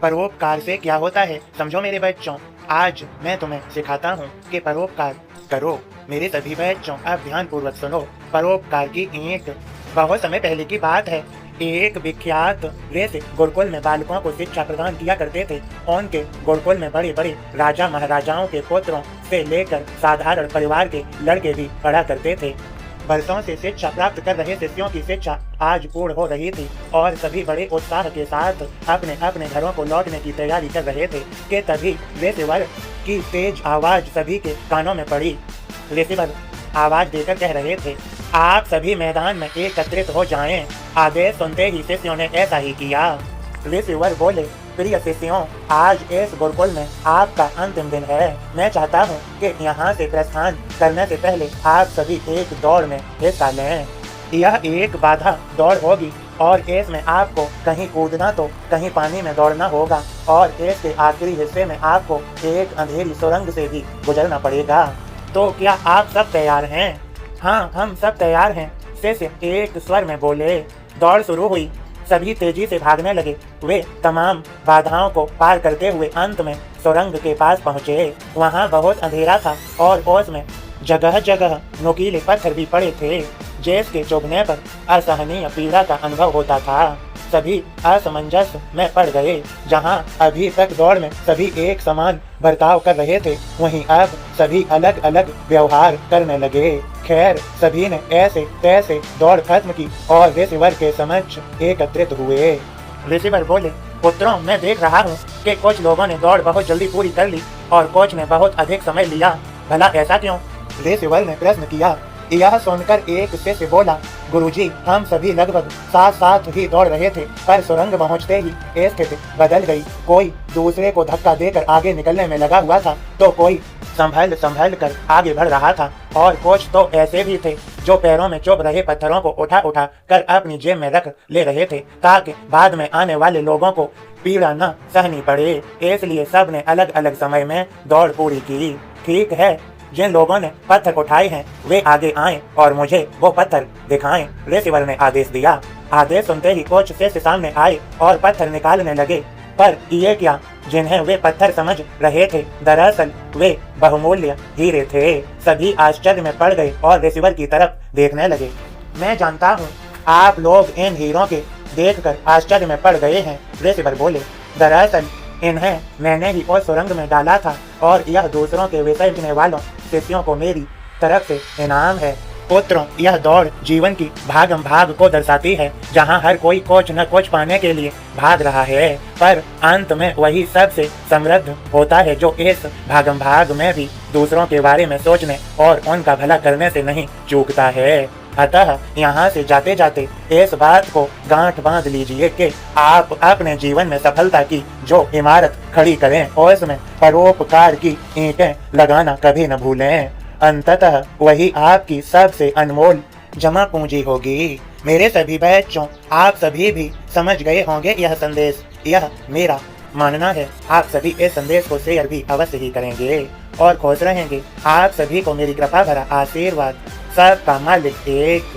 परोपकार से क्या होता है समझो मेरे बच्चों। आज मैं तुम्हें सिखाता हूँ कि परोपकार करो। मेरे सभी बच्चों अब ध्यान पूर्वक सुनो। परोपकार की एक बहुत समय पहले की बात है। एक विख्यात ऋषि गुरुकुल में बालकों को शिक्षा प्रदान किया करते थे। उनके गुरुकुल में बड़े बड़े राजा महाराजाओं के पुत्रों से लेकर साधारण परिवार के लड़के भी पढ़ा करते थे। बरसों से शिक्षा प्राप्त कर रहे शिष्यों की शिक्षा आज पूर्ण हो रही थी और सभी बड़े उत्साह के साथ अपने अपने घरों को लौटने की तैयारी कर रहे थे कि तभी ऋषिवर की तेज आवाज सभी के कानों में पड़ी। ऋषिवर आवाज देकर कह रहे थे, आप सभी मैदान में एकत्रित हो जाएं। आदेश सुनते ही शिष्यों ने ऐसा ही किया। ऋषिवर बोले, प्रिय शिष्यों, आज इस गुरुकुल में आपका अंतिम दिन है। मैं चाहता हूँ कि यहाँ से प्रस्थान करने से पहले आप सभी एक दौड़ में हिस्सा लें। यह एक बाधा दौड़ होगी और इसमें आपको कहीं कूदना तो कहीं पानी में दौड़ना होगा और इसके आखिरी हिस्से में आपको एक अंधेरी सुरंग से भी गुजरना पड़ेगा। तो क्या आप सब तैयार हैं? हाँ, हम सब तैयार हैं, शिष्य एक स्वर में बोले। दौड़ शुरू हुई। सभी तेजी से भागने लगे। वे तमाम बाधाओं को पार करते हुए अंत में सुरंग के पास पहुँचे। वहाँ बहुत अंधेरा था और उसमें जगह जगह नुकीले पत्थर भी पड़े थे जिसके चुभने पर असहनीय पीड़ा का अनुभव होता था। सभी असमंजस में पड़ गए। जहां अभी तक दौड़ में सभी एक समान बर्ताव कर रहे थे, वहीं अब सभी अलग अलग व्यवहार करने लगे। खैर, सभी ने ऐसे तैसे दौड़ खत्म की और ऋषिवर के समक्ष एकत्रित हुए। ऋषिवर बोले, पुत्रों, मैं देख रहा हूँ कि कुछ लोगों ने दौड़ बहुत जल्दी पूरी कर ली और कुछ ने बहुत अधिक समय लिया। भला ऐसा क्यों? ऋषिवर ने प्रश्न किया। यह सुनकर एक शिष्य बोला, गुरुजी, हम सभी लगभग साथ साथ ही दौड़ रहे थे, पर सुरंग पहुंचते ही स्थिति बदल गई। कोई दूसरे को धक्का देकर आगे निकलने में लगा हुआ था, तो कोई संभल कर आगे बढ़ रहा था और कुछ तो ऐसे भी थे जो पैरों में चुभ रहे पत्थरों को उठा उठा कर अपनी जेब में रख ले रहे थे ताकि बाद में आने वाले लोगों को पीड़ा न सहनी पड़े। इसलिए सब ने अलग अलग समय में दौड़ पूरी की। ठीक है, जिन लोगों ने पत्थर उठाए हैं वे आगे आएं और मुझे वो पत्थर दिखाएं। ऋषिवर ने आदेश दिया। आदेश सुनते ही कुछ शिष्य सामने आए और पत्थर निकालने लगे, पर ये क्या, जिन्हें वे पत्थर समझ रहे थे दरअसल वे बहुमूल्य हीरे थे। सभी आश्चर्य में पड़ गए और ऋषिवर की तरफ देखने लगे। मैं जानता हूँ आप लोग इन हीरों के देखकर आश्चर्य में पड़ गए हैं, ऋषिवर बोले। दरअसल इन्हें मैंने ही उस सुरंग में डाला था और यह दूसरों के विषय लिखने वालों शिष्यों को मेरी तरफ से इनाम है। पुत्रों, यह दौड़ जीवन की भागम भाग को दर्शाती है, जहां हर कोई कुछ न कुछ पाने के लिए भाग रहा है, पर अंत में वही सबसे समृद्ध होता है जो इस भागम भाग में भी दूसरों के बारे में सोचने और उनका भला करने से नहीं चूकता है। अतः यहाँ से जाते जाते इस बात को गांठ बांध लीजिए कि आप अपने जीवन में सफलता की जो इमारत खड़ी करें और इसमें परोपकार की ईंटें लगाना कभी न भूलें। अंततः वही आपकी सबसे अनमोल जमा पूंजी होगी। मेरे सभी बच्चों, आप सभी भी समझ गए होंगे यह संदेश। यह मेरा मानना है आप सभी इस संदेश को शेयर भी अवश्य ही करेंगे और खुश रहेंगे। आप सभी को मेरी कृपा भरा आशीर्वाद। सबका मालिक एक।